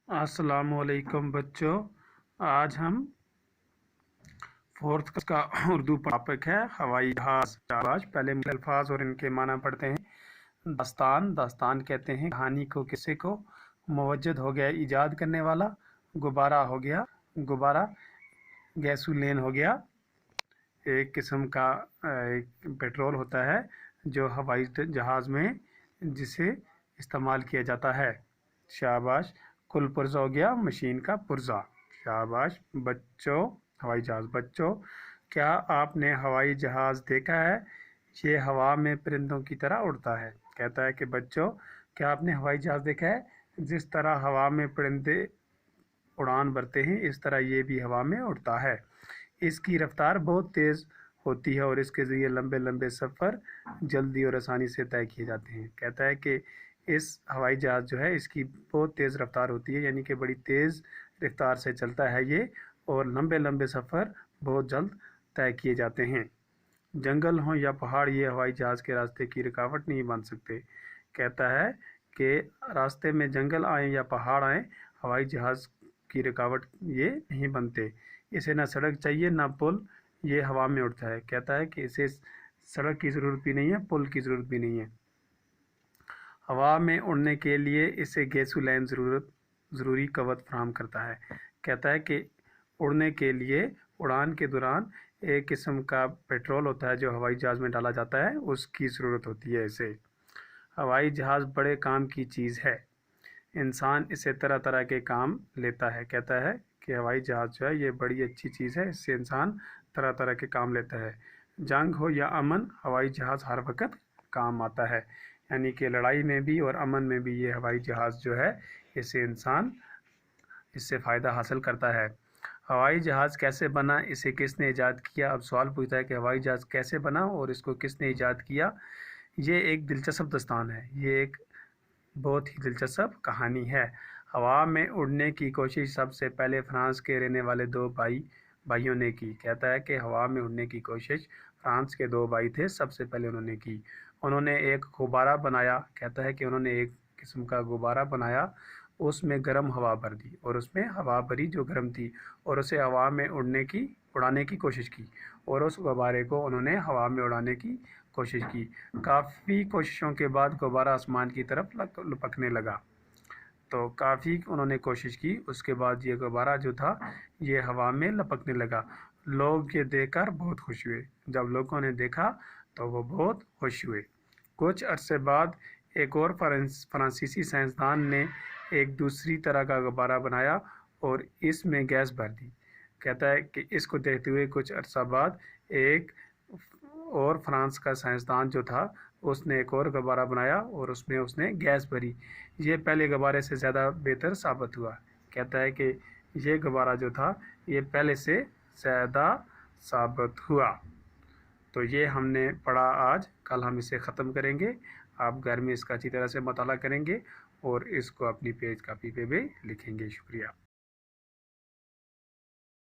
अस्सलामुअलैकुम बच्चों। आज हम फोर्थ का उर्दू टॉपिक है हवाई जहाज। पहले मुख्य अल्फाज और इनके माना पढ़ते हैं। दास्तान, दास्तान कहते हैं कहानी को, किस्से को। मुवज्जद हो गया ईजाद करने वाला। गुब्बारा हो गया, गुब्बारा गैसोलीन हो गया, एक किस्म का एक पेट्रोल होता है जो हवाई जहाज़ में जिसे इस्तेमाल किया जाता है। शाबाश। कुल पुर्जा हो गया मशीन का पुर्जा। शाबाश बच्चों। हवाई जहाज़। बच्चों, क्या आपने हवाई जहाज़ देखा है? ये हवा में परिंदों की तरह उड़ता है। कहता है कि बच्चों, क्या आपने हवाई जहाज़ देखा है? जिस तरह हवा में परिंदे उड़ान भरते हैं, इस तरह ये भी हवा में उड़ता है। इसकी रफ्तार बहुत तेज़ होती है और इसके ज़रिए लंबे लंबे सफ़र जल्दी और आसानी से तय किए जाते हैं। कहता है कि इस हवाई जहाज़ जो है इसकी बहुत तेज़ रफ्तार होती है, यानी कि बड़ी तेज़ रफ्तार से चलता है ये, और लंबे लंबे सफ़र बहुत जल्द तय किए जाते हैं। जंगल हों या पहाड़, ये हवाई जहाज़ के रास्ते की रुकावट नहीं बन सकते। कहता है कि रास्ते में जंगल आए या पहाड़ आए, हवाई जहाज़ की रुकावट ये नहीं बनते। इसे ना सड़क चाहिए ना पुल, ये हवा में उड़ता है। कहता है कि इसे सड़क की ज़रूरत भी नहीं है, पुल की ज़रूरत भी नहीं है। हवा में उड़ने के लिए इसे गैसोलीन ज़रूरी कवच फराहम करता है। कहता है कि उड़ने के लिए उड़ान के दौरान एक किस्म का पेट्रोल होता है जो हवाई जहाज़ में डाला जाता है, उसकी ज़रूरत होती है इसे। हवाई जहाज़ बड़े काम की चीज़ है। इंसान इससे तरह तरह के काम लेता है। कहता है कि हवाई जहाज़ जो है ये बड़ी अच्छी चीज़ है, इससे इंसान तरह तरह के काम लेता है। जंग हो या अमन, हवाई जहाज़ हर वक्त काम आता है। यानी कि लड़ाई में भी और अमन में भी ये हवाई जहाज़ जो है इससे इंसान इससे फ़ायदा हासिल करता है। हवाई जहाज़ कैसे बना, इसे किसने ईजाद किया? अब सवाल पूछता है कि हवाई जहाज़ कैसे बना और इसको किसने ईजाद किया। ये एक दिलचस्प दास्तान है, ये एक बहुत ही दिलचस्प कहानी है। हवा में उड़ने की कोशिश सबसे पहले फ्रांस के रहने वाले दो भाइयों ने की। कहता है कि हवा में उड़ने की कोशिश फ्रांस के दो भाई थे, सबसे पहले उन्होंने की। उन्होंने एक गुब्बारा बनाया। कहता है कि उन्होंने एक किस्म का गुब्बारा बनाया, उसमें गर्म हवा भर दी और उसमें हवा भरी जो गर्म थी, और उसे हवा में उड़ाने की कोशिश की, और उस गुब्बारे को उन्होंने हवा में उड़ाने की कोशिश की। काफ़ी कोशिशों के बाद गुब्बारा आसमान की तरफ लपकने लगा। तो काफ़ी उन्होंने कोशिश की, उसके बाद ये गुब्बारा जो था ये हवा में लपकने लगा। लोग ये देखकर बहुत खुश हुए। जब लोगों ने देखा तो वो बहुत खुश हुए। कुछ अरसे बाद एक और फ्रांसीसी साइंसदान ने एक दूसरी तरह का गुब्बारा बनाया और इसमें गैस भर दी। कहता है कि इसको देखते हुए कुछ अरसा बाद एक और फ्रांस का साइंसदान जो था उसने एक और गुब्बारा बनाया और उसमें उसने गैस भरी। ये पहले गुब्बारे से ज़्यादा बेहतर साबित हुआ। कहता है कि ये गुब्बारा जो था ये पहले से ज़्यादा साबित हुआ। तो ये हमने पढ़ा आज। कल हम इसे ख़त्म करेंगे। आप घर में इसका अच्छी तरह से मताला करेंगे और इसको अपनी पेज कापी पे भी लिखेंगे। शुक्रिया।